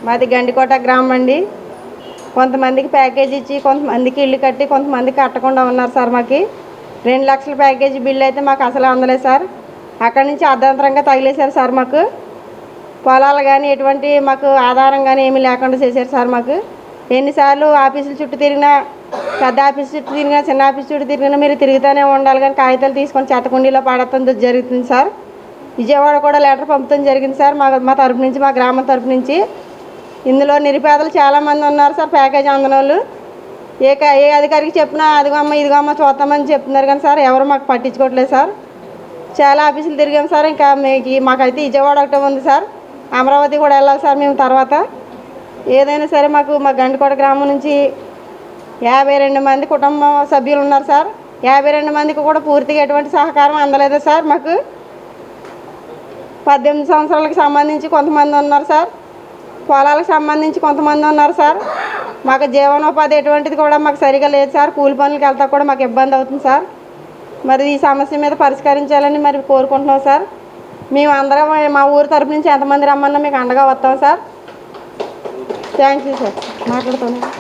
మాది గండికోట గ్రామం అండి. కొంతమందికి ప్యాకేజీ ఇచ్చి కొంతమందికి ఇల్లు కట్టి కొంతమందికి కట్టకుండా ఉన్నారు సార్. మాకు 2 లక్షల ప్యాకేజీ బిల్లు అయితే మాకు అసలు అందలేదు సార్. అక్కడి నుంచి అర్ధంతరంగా తగిలేశారు సార్. మాకు పొలాలు కానీ ఎటువంటి మాకు ఆధారం కానీ ఏమీ లేకుండా చేశారు సార్. మాకు ఎన్నిసార్లు ఆఫీసుల చుట్టూ తిరిగినా, పెద్ద ఆఫీస్ చుట్టూ తిరిగినా, చిన్న ఆఫీస్ చుట్టూ తిరిగినా మీరు తిరుగుతూనే ఉండాలి కానీ కాగితాలు తీసుకొని చెత్తకుండీలో పడటం జరుగుతుంది సార్. విజయవాడ కూడా లెటర్ పంపడం జరిగింది సార్. మా తరపు నుంచి, మా గ్రామం తరపు నుంచి. ఇందులో నిరుపేదలు చాలామంది ఉన్నారు సార్. ప్యాకేజీ అందని వాళ్ళు ఏ అధికారికి చెప్పినా అదిగమ్మ ఇదిగమ్మ చూద్దామని చెప్తున్నారు కానీ సార్ ఎవరు మాకు పట్టించుకోవట్లేదు సార్. చాలా ఆఫీసులు తిరిగాం సార్. ఇంకా మాకైతే విజయవాడ ఒకటే ఉంది సార్. అమరావతి కూడా వెళ్ళాలి సార్ మేము తర్వాత. ఏదైనా సరే మా గండికోట గ్రామం నుంచి 52 మంది కుటుంబ సభ్యులు ఉన్నారు సార్. 52 మందికి కూడా పూర్తిగా ఎటువంటి సహకారం అందలేదు సార్. మాకు 18 సంవత్సరాలకు సంబంధించి కొంతమంది ఉన్నారు సార్. పొలాలకు సంబంధించి కొంతమంది ఉన్నారు సార్. మాకు జీవనోపాధి ఎటువంటిది కూడా మాకు సరిగా లేదు సార్. కూలి పనులకు వెళ్తా కూడా మాకు ఇబ్బంది అవుతుంది సార్. మరి ఈ సమస్య మీద పరిష్కరించాలని మరి కోరుకుంటున్నాం సార్. మేము అందరం మా ఊరు తరపు నుంచి ఎంతమంది రమ్మన్నా మీకు అండగా వస్తాం సార్. Thank you sir. మాట్లాడుతున్నాను.